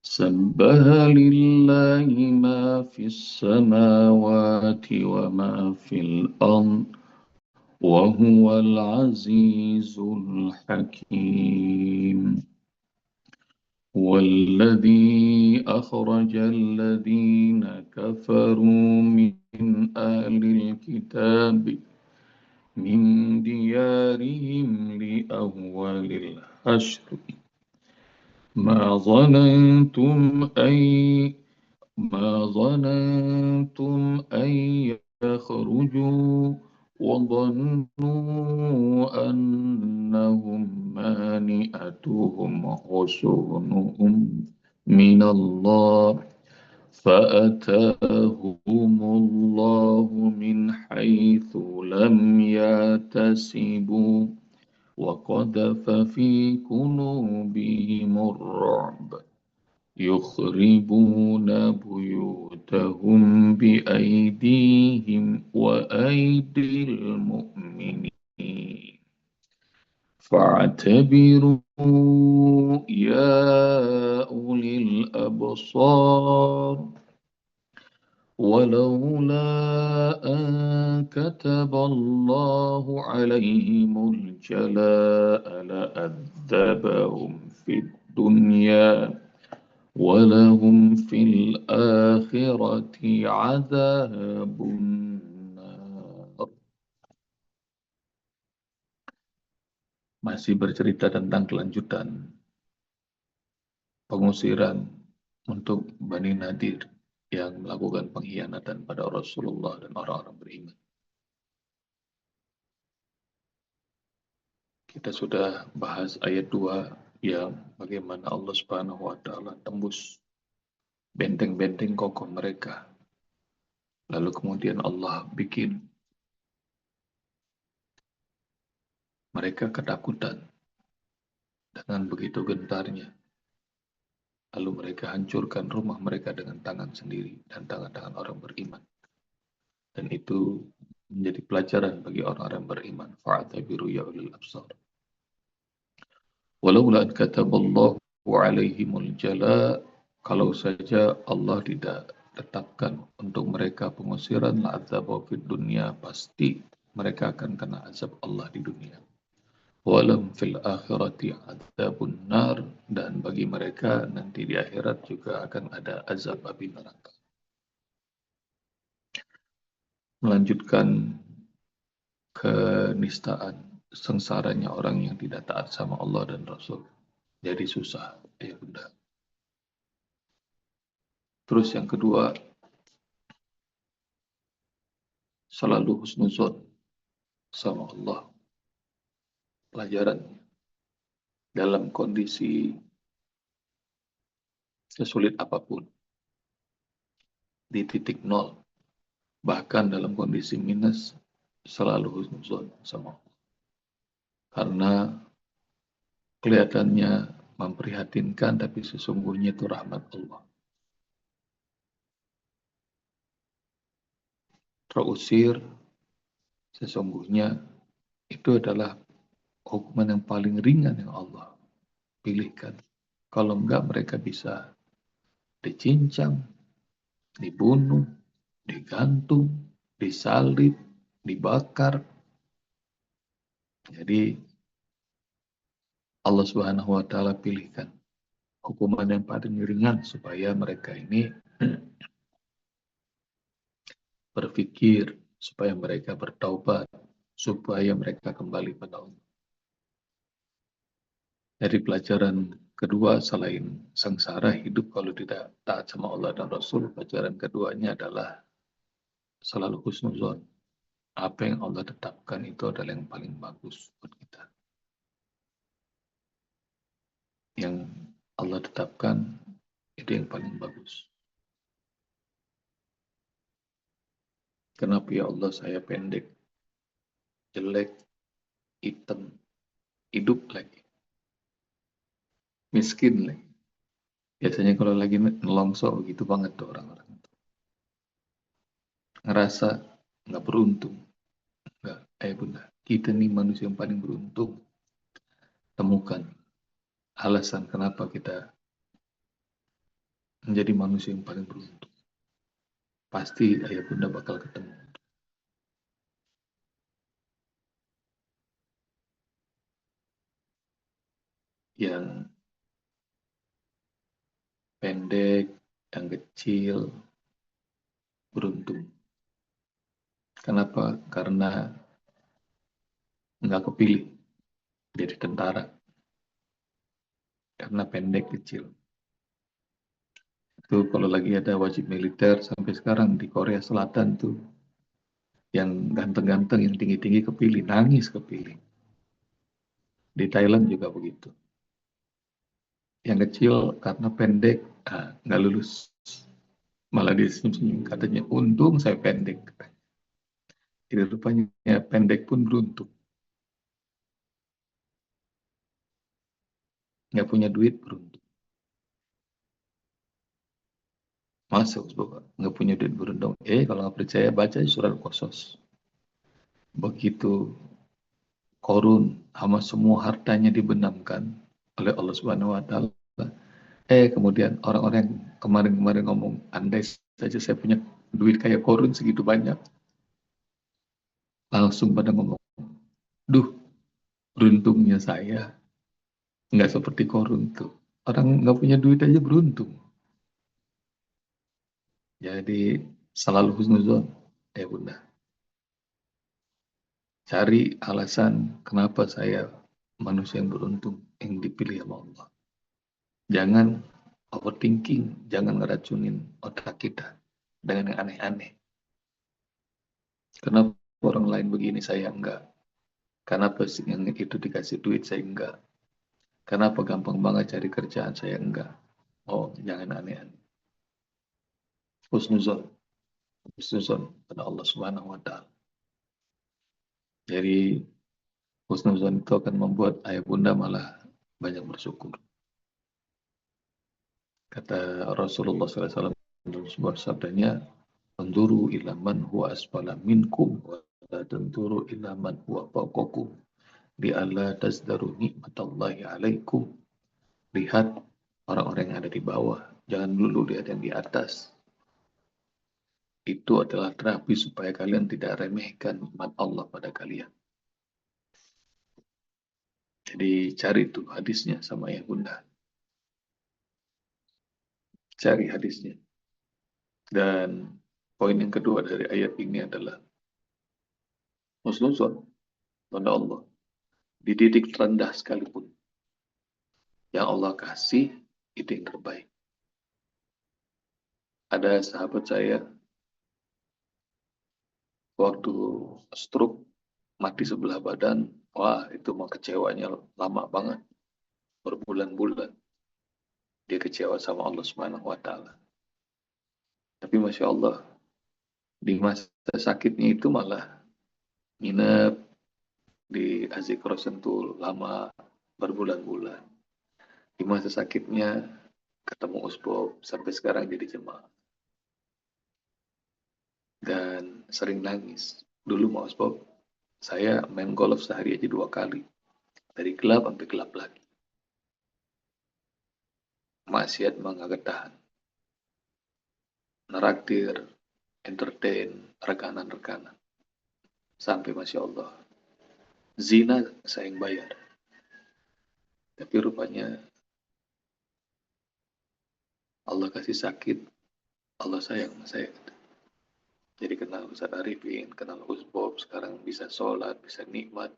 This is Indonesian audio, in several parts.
سبح لله ما في السماوات وما في الأرض وهو العزيز الحكيم والذي أخرج الذين كفروا من أهل الكتاب من ديارهم لأول الحشر ما ظننتم أن يخرجوا وظنوا أنهم مانئتهم حصونهم من الله فأتاهم الله من حيث لم يحتسبوا وقذف في قلوبهم الرعب يخربون بيوتهم بأيديهم وأيدي المؤمنين فاعتبروا يا أولي الأبصار ولولا أن كتب الله عليهم الجلاء لأذبهم في الدنيا ولهم في الآخرة عذاب النار. Masih bercerita tentang kelanjutan pengusiran untuk Bani Nadir yang melakukan pengkhianatan pada Rasulullah dan orang-orang beriman. Kita sudah bahas ayat 2 yang bagaimana Allah Subhanahu wa taala tembus benteng-benteng kokoh mereka. Lalu kemudian Allah bikin mereka ketakutan dengan begitu gentarnya. Lalu mereka hancurkan rumah mereka dengan tangan sendiri dan tangan-tangan orang beriman. Dan itu menjadi pelajaran bagi orang-orang beriman. Fa'atabiru ya ulil absar. Walaula an kataballahu alaihimul jala, kalau saja Allah tidak tetapkan untuk mereka pengusiran, la'adzabu fid dunya, pasti mereka akan kena azab Allah di dunia. Walam fil akhirati adzabun nar, dan bagi mereka nanti di akhirat juga akan ada azab api neraka. Melanjutkan kenistaan, sengsaranya orang yang tidak taat sama Allah dan Rasul. Jadi susah, ya bunda. Terus yang kedua, selalu husnuzon sama Allah. Pelajaran dalam kondisi sesulit apapun, di titik nol, bahkan dalam kondisi minus, selalu husnuzon sama Allah. Karena kelihatannya memprihatinkan, tapi sesungguhnya itu rahmat Allah. Terusir, sesungguhnya itu adalah hukuman yang paling ringan yang Allah pilihkan. Kalau enggak, mereka bisa dicincang, dibunuh, digantung, disalib, dibakar. Jadi Allah Subhanahu wa taala pilihkan hukuman yang paling ringan supaya mereka ini berpikir, supaya mereka bertaubat, supaya mereka kembali pada Allah. Dari pelajaran kedua, selain sengsara hidup kalau tidak taat sama Allah dan Rasul, pelajaran keduanya adalah selalu husnuzon. Apa yang Allah tetapkan itu adalah yang paling bagus buat kita. Yang Allah tetapkan itu yang paling bagus. Kenapa ya Allah saya pendek, jelek, hitam, hidup lagi, miskin lagi. Biasanya kalau lagi nelongso begitu banget tuh orang-orang. Ngerasa nggak beruntung. Nggak, bunda, kita nih manusia yang paling beruntung. Temukan alasan kenapa kita menjadi manusia yang paling beruntung. Pasti ayah bunda bakal ketemu. Yang pendek, yang kecil, beruntung. Kenapa? Karena nggak kepilih jadi tentara. Karena pendek, kecil. Itu kalau lagi ada wajib militer sampai sekarang di Korea Selatan tuh, yang ganteng-ganteng, yang tinggi-tinggi kepilih, nangis kepilih. Di Thailand juga begitu. Yang kecil karena pendek, nggak lulus. Malah disenyum-senyum katanya, untung saya pendek. Jadi rupanya pendek pun beruntung. Nggak punya duit beruntung. Masuk, Bapak. Nggak punya duit beruntung. Kalau nggak percaya, baca surat Qasas. Begitu Korun sama semua hartanya dibenamkan oleh Allah Subhanahu wa taala. Kemudian orang-orang yang kemarin-kemarin ngomong, andai saja saya punya duit kayak Korun segitu banyak, langsung pada ngomong, duh, beruntungnya saya nggak seperti Korun tuh. Orang nggak punya duit aja beruntung. Jadi selalu husnuzon, bunda. Cari alasan kenapa saya manusia yang beruntung yang dipilih sama Allah. Jangan overthinking, jangan ngeracunin otak kita dengan yang aneh-aneh. Kenapa orang lain begini saya enggak? Kenapa yang itu dikasih duit saya enggak? Kenapa gampang banget cari kerjaan saya enggak? Oh, jangan aneh-aneh. Husnuzon, husnuzon pada Allah Subhanahu wa taala. Jadi husnuzon itu akan membuat ayah bunda malah banyak bersyukur. Kata Rasulullah SAW dalam sebuah sabdanya, "Tanduru ila man huwa asfala minkum wa la tanduru ila man huwa fawqakum li alla tazdaru nikmatallahi alaikum." Lihat orang-orang yang ada di bawah, jangan dulu lihat yang di atas. Itu adalah terapi supaya kalian tidak remehkan nikmat Allah pada kalian. Jadi cari tuh hadisnya sama ya bunda. Cari hadisnya. Dan poin yang kedua dari ayat ini adalah husnuzon pada Allah. Di titik terendah sekalipun, yang Allah kasih itu yang terbaik. Ada sahabat saya waktu stroke mati sebelah badan, wah itu mah kecewanya lama banget, berbulan-bulan dia kecewa sama Allah Subhanahu Wa Taala. Tapi masya Allah di masa sakitnya itu malah nginep di Azikro Sentul lama berbulan-bulan. Di masa sakitnya ketemu Usbob sampai sekarang jadi jemaah dan sering nangis. Dulu mau Usbob, saya main golf sehari aja 2 kali. Dari gelap sampai gelap lagi. Maksiat mah nggak tahan. Neraktir, entertain, rekanan-rekanan. Sampai Masya Allah. Zina saya yang bayar. Tapi rupanya Allah kasih sakit. Allah sayang sama saya. Jadi kenal Ustaz Arifin, kenal Usbob, sekarang bisa sholat, bisa nikmat.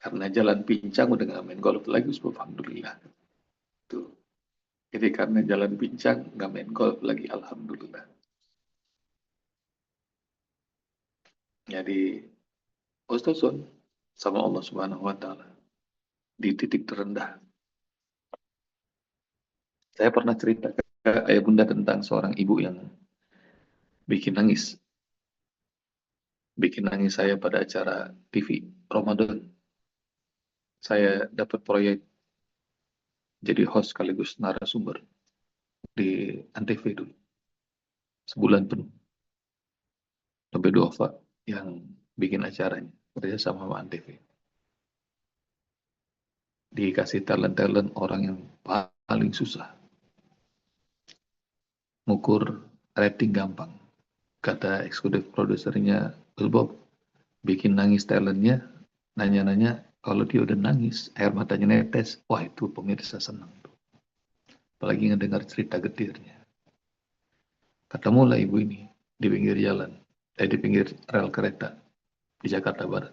Karena jalan pincang udah nggak main golf lagi Usbob, Alhamdulillah. Tuh. Jadi karena jalan pincang nggak main golf lagi, Alhamdulillah. Jadi husnuzon sama Allah Subhanahu wa taala di titik terendah. Saya pernah cerita ke ayah bunda tentang seorang ibu yang bikin nangis. Bikin nangis saya pada acara TV Ramadan. Saya dapat proyek jadi host sekaligus narasumber di Antv dulu. Sebulan penuh. Sampai Dova yang bikin acaranya. Kerja sama Antv. Dikasih talent-talent orang yang paling susah. ngukur rating gampang. Kata eksekutif produsernya, Bob, bikin nangis talentnya, nanya-nanya, kalau dia udah nangis, air matanya netes, wah itu pemirsa senang tuh. Apalagi ngedengar cerita getirnya. Ketemulah ibu ini di pinggir jalan, di pinggir rel kereta di Jakarta Barat.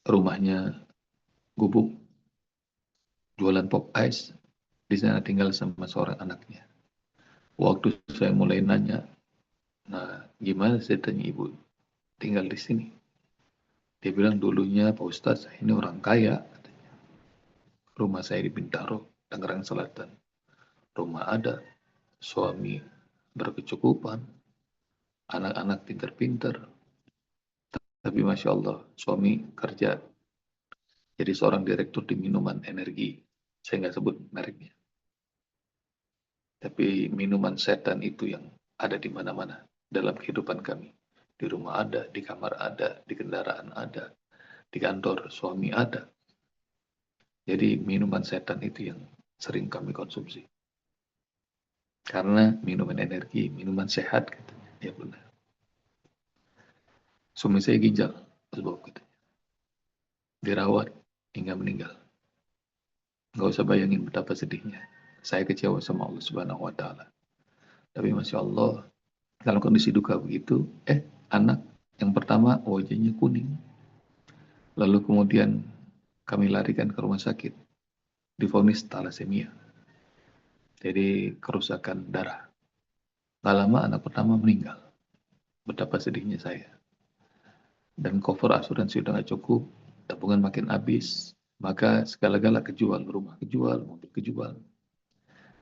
Rumahnya gubuk, jualan pop ice, di sana tinggal sama seorang anaknya. Waktu saya mulai nanya, nah gimana saya tanya ibu tinggal di sini? Dia bilang dulunya Pak Ustadz, saya ini orang kaya. Katanya. Rumah saya di Bintaro, Tangerang Selatan. Rumah ada, suami berkecukupan, anak-anak pinter-pinter. Tapi Masya Allah, suami kerja jadi seorang direktur di minuman energi. Saya nggak sebut mereknya. Tapi minuman setan itu yang ada di mana-mana dalam kehidupan kami. Di rumah ada, di kamar ada, di kendaraan ada, di kantor suami ada. Jadi minuman setan itu yang sering kami konsumsi. Karena minuman energi, minuman sehat katanya. Ya benar. Suami saya ginjal, sebab katanya. Dirawat hingga meninggal. Nggak usah bayangin betapa sedihnya. Saya kecewa sama Allah Subhanahu wa taala. Tapi Masya Allah, dalam kondisi duka begitu, anak yang pertama wajahnya kuning. Lalu kemudian kami larikan ke rumah sakit, divonis talasemia. Jadi kerusakan darah. Gak lama anak pertama meninggal. Betapa sedihnya saya. Dan cover asuransi udah gak cukup, tabungan makin habis, maka segala-gala kejual, rumah kejual, mobil kejual.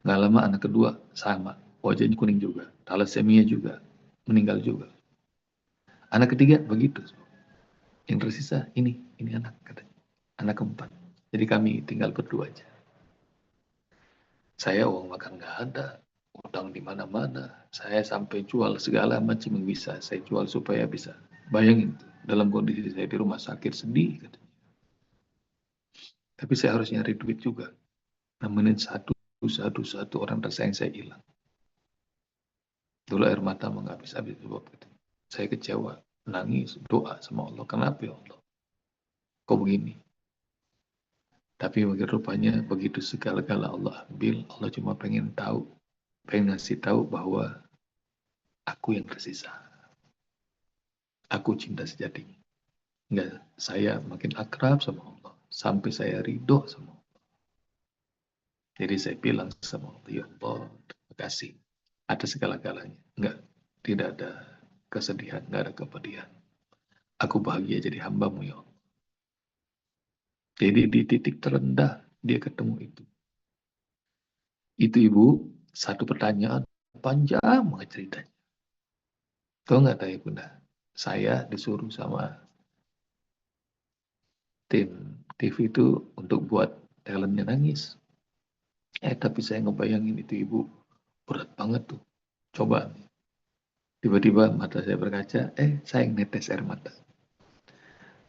Gak lama anak kedua sama, wajahnya kuning juga, talasemia juga, meninggal juga. Anak ketiga begitu. Yang tersisa ini anak katanya. Anak keempat. Jadi kami tinggal berdua aja. Saya uang makan nggak ada, utang di mana-mana. Saya sampai jual segala macam yang bisa. Saya jual supaya bisa. Bayangin, dalam kondisi saya di rumah sakit sedih. Katanya. Tapi saya harus nyari duit juga. Nemenin satu orang tersayang saya hilang. Dulu air mata nggak habis-habis. Saya kecewa, nangis, doa sama Allah. Kenapa ya Allah? Kok begini? Tapi rupanya begitu segala-gala Allah ambil, Allah cuma pengen ngasih tahu bahwa aku yang tersisa. Aku cinta sejatinya. Enggak, saya makin akrab sama Allah. Sampai saya ridho sama Allah. Jadi saya bilang sama Allah, ya Allah, terima kasih atas segala-galanya. Enggak, tidak ada kesedihan, enggak ada kepedihan. Aku bahagia jadi hambamu ya Allah. Jadi di titik terendah dia ketemu itu. Itu ibu, satu pertanyaan panjang banget ceritanya. Tahu nggak tahu bunda? Saya disuruh sama tim TV itu untuk buat talentnya nangis. Tapi saya ngebayangin itu ibu berat banget tuh. Coba tiba-tiba mata saya berkaca, saya netes air mata.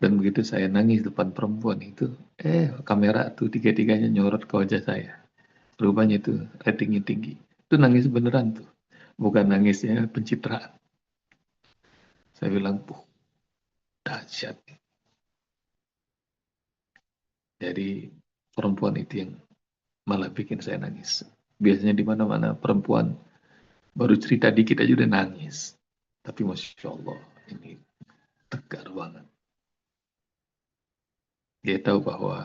Dan begitu saya nangis depan perempuan itu, kamera tuh tiga-tiganya nyorot ke wajah saya. Rupanya itu ratingnya tinggi. Itu nangis beneran tuh. Bukan nangisnya pencitraan. Saya bilang, dahsyat. Jadi perempuan itu yang malah bikin saya nangis. Biasanya di mana-mana perempuan baru cerita dikit aja udah nangis. Tapi Masya Allah, ini tegar banget. Dia tahu bahwa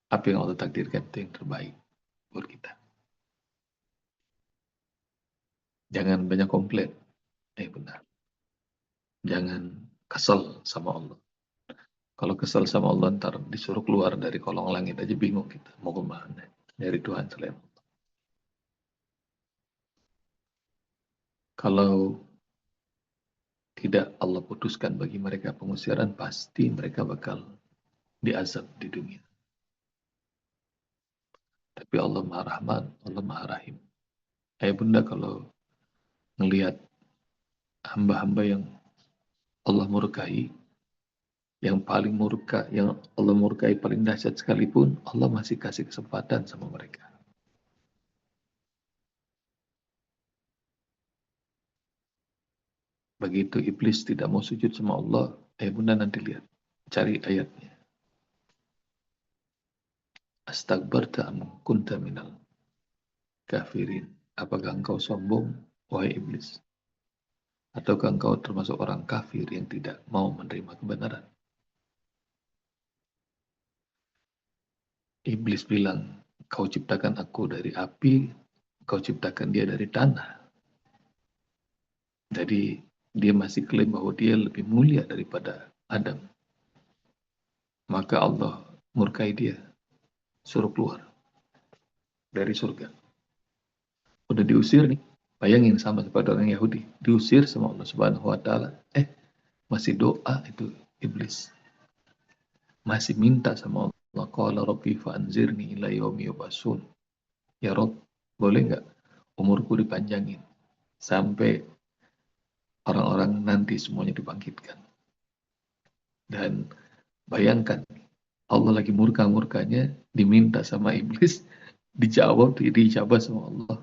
apa yang Allah takdirkan itu yang terbaik buat kita. Jangan banyak komplain. Benar. Jangan kesel sama Allah. Kalau kesel sama Allah, ntar disuruh keluar dari kolong langit aja bingung kita. Mau kemana? Dari Tuhan selain Allah. Kalau tidak Allah putuskan bagi mereka pengusiran, pasti mereka bakal diazab di dunia. Tapi Allah Maha Rahman, Allah Maha Rahim. Ayah bunda kalau ngelihat hamba-hamba yang Allah murkai, yang paling murka, yang Allah murkai paling dahsyat sekalipun, Allah masih kasih kesempatan sama mereka. Begitu iblis tidak mau sujud sama Allah, bunda nanti lihat, cari ayatnya. Astakbarta am kunta minal kafirin. Apakah engkau sombong, wahai iblis? Ataukah engkau termasuk orang kafir yang tidak mau menerima kebenaran? Iblis bilang, kau ciptakan aku dari api, kau ciptakan dia dari tanah. Jadi dia masih klaim bahwa dia lebih mulia daripada Adam. Maka Allah murkai dia, suruh keluar dari surga. Udah diusir nih. Bayangin sama seperti orang Yahudi, diusir sama Allah Subhanahu wa taala. Masih doa itu iblis. Masih minta sama Allah, qala rabbi fa'anzirni ila yaumi yub'atsun. Ya Rob, boleh nggak umurku dipanjangin sampai orang-orang nanti semuanya dibangkitkan. Dan bayangkan, Allah lagi murka-murkanya, diminta sama iblis, dijawab, dijawab sama Allah.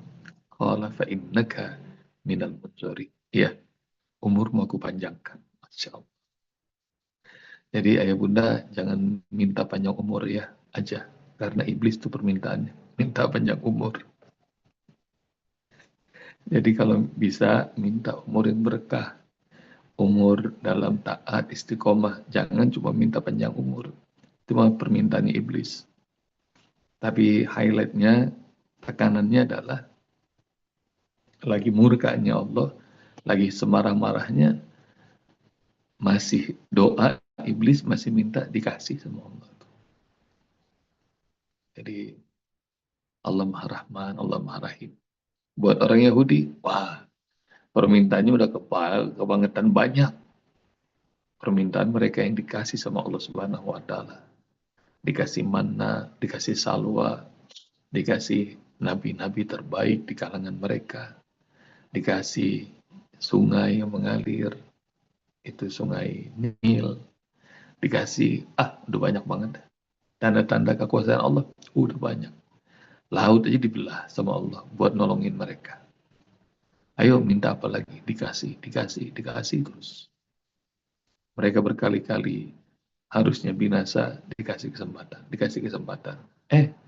Qala fa'innaka minal munzari. Ya, umurmu aku panjangkan. Masya Allah. Jadi ayah bunda jangan minta panjang umur ya aja. Karena iblis itu permintaannya. Minta panjang umur. Jadi kalau bisa minta umur yang berkah. Umur dalam taat istiqomah. Jangan cuma minta panjang umur. Itu mah permintaannya iblis. Tapi highlightnya, tekanannya adalah lagi murkanya Allah, lagi semarah-marahnya, masih doa, iblis masih minta dikasih sama Allah. Jadi Allah Maha Rahman, Allah Maha Rahim. Buat orang Yahudi, wah, permintaannya udah kebangetan banyak. Permintaan mereka yang dikasih sama Allah Subhanahu wa taala. Dikasih manna, dikasih salwa, dikasih nabi-nabi terbaik di kalangan mereka. Dikasih sungai yang mengalir, itu sungai Nil. Dikasih, udah banyak banget. Tanda-tanda kekuasaan Allah, udah banyak. Laut aja dibelah sama Allah buat nolongin mereka. Ayo minta apa lagi? Dikasih, dikasih, dikasih terus. Mereka berkali-kali harusnya binasa, dikasih kesempatan, dikasih kesempatan.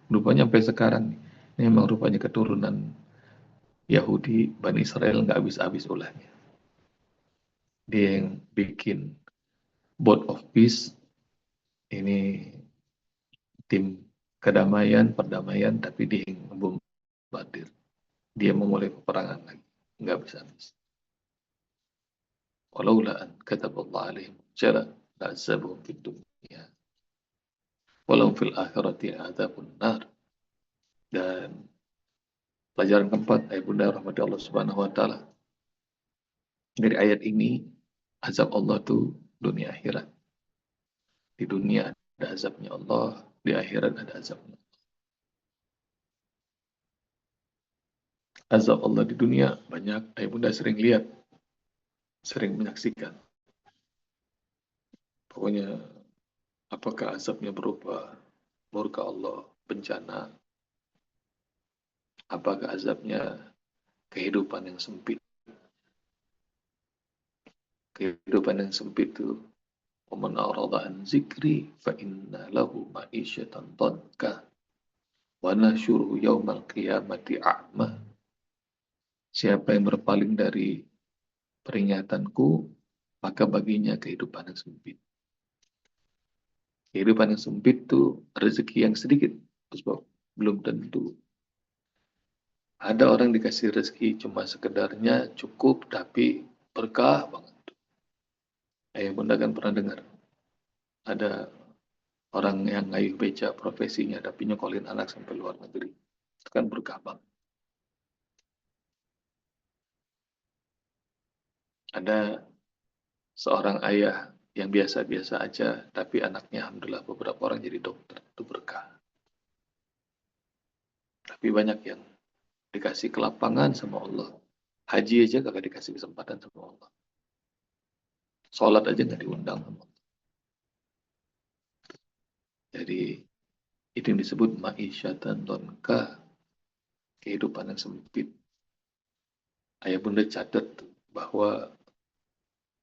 Rupanya sampai sekarang nih, ini memang rupanya keturunan Yahudi, Bani Israel nggak habis-habis ulahnya. Dia yang bikin Board of Peace, ini tim kedamaian, perdamaian, tapi dia yang membombardir. Dia memulai peperangan lagi, nggak habis-habis. Walaula an kataballahu alaihim jala la'azabuhum fid dunya walau fil akhirati adzabun nar. Dan pelajaran keempat, ayat bunda rahmati Allah Subhanahu wa taala. Dari ayat ini, azab Allah itu dunia akhirat. Di dunia ada azabnya Allah, di akhirat ada azabnya. Azab Allah di dunia banyak, ayat bunda sering lihat, sering menyaksikan. Pokoknya apakah azabnya berupa murka Allah, bencana, apakah azabnya kehidupan yang sempit. Kehidupan yang sempit itu, وَمَنْ أَعْرَضَ عَنْ ذِكْرِي فَإِنَّ لَهُ مَعِيشَةً ضَنْكًا وَنَحْشُرُهُ يَوْمَ الْقِيَامَةِ أَعْمَى. Siapa yang berpaling dari peringatanku, maka baginya kehidupan yang sempit. Kehidupan yang sempit itu rezeki yang sedikit, sebab belum tentu. Ada orang dikasih rezeki cuma sekedarnya cukup, tapi berkah banget. Bunda kan pernah dengar, ada orang yang ngayuh beca profesinya, tapi nyekolin anak sampai luar negeri. Itu kan berkah banget. Ada seorang ayah yang biasa-biasa aja, tapi anaknya alhamdulillah beberapa orang jadi dokter. Itu berkah. Tapi banyak yang dikasih kelapangan sama Allah. Haji aja gak dikasih kesempatan sama Allah. Sholat aja gak diundang sama Allah. Jadi itu yang disebut ma'isyatan donka, kehidupan yang sempit. Ayah bunda catat bahwa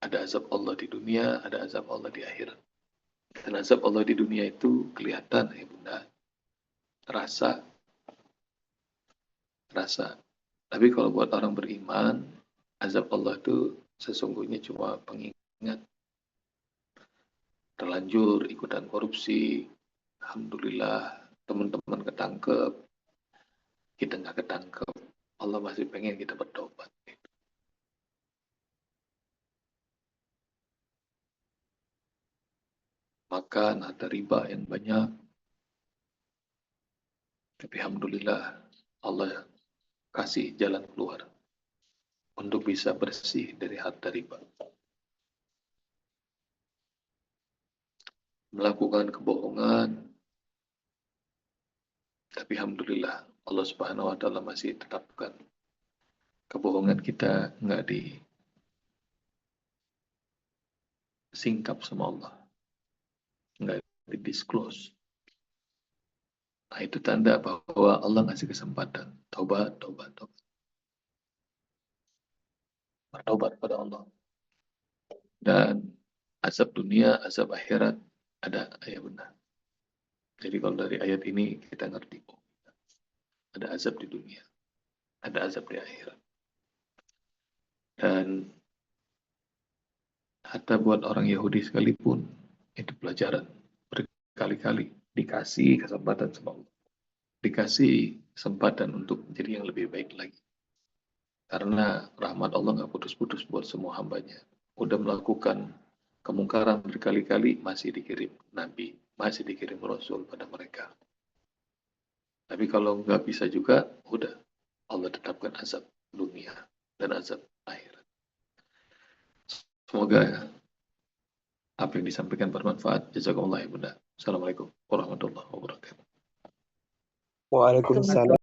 Ada azab Allah di dunia, ada azab Allah di akhirat. Dan azab Allah di dunia itu kelihatan ya bunda, rasa. Tapi kalau buat orang beriman, azab Allah itu sesungguhnya cuma pengingat. Terlanjur ikutan korupsi, alhamdulillah teman-teman ketangkep, kita nggak ketangkep. Allah masih pengen kita bertobat. Makan harta riba yang banyak, tapi alhamdulillah Allah kasih jalan keluar untuk bisa bersih dari harta riba. Melakukan kebohongan, tapi alhamdulillah Allah Subhanahu wa taala masih tetapkan kebohongan kita nggak disingkap sama Allah, nggak di-disclose. Nah, itu tanda bahwa Allah ngasih kesempatan. Taubat. Bertobat pada Allah. Dan azab dunia, azab akhirat ada ayat benar. Jadi kalau dari ayat ini kita ngerti, ada azab di dunia, ada azab di akhirat. Dan hatta buat orang Yahudi sekalipun, itu pelajaran berkali-kali. Dikasih kesempatan sama Allah. Dikasih kesempatan untuk menjadi yang lebih baik lagi. Karena rahmat Allah nggak putus-putus buat semua hambanya. Udah melakukan kemungkaran berkali-kali, masih dikirim Nabi, masih dikirim Rasul pada mereka. Tapi kalau nggak bisa juga, udah Allah tetapkan azab dunia dan azab akhirat. Semoga apa yang disampaikan bermanfaat. Jazakumullah ya bunda. Assalamualaikum warahmatullahi wabarakatuh. Waalaikumsalam.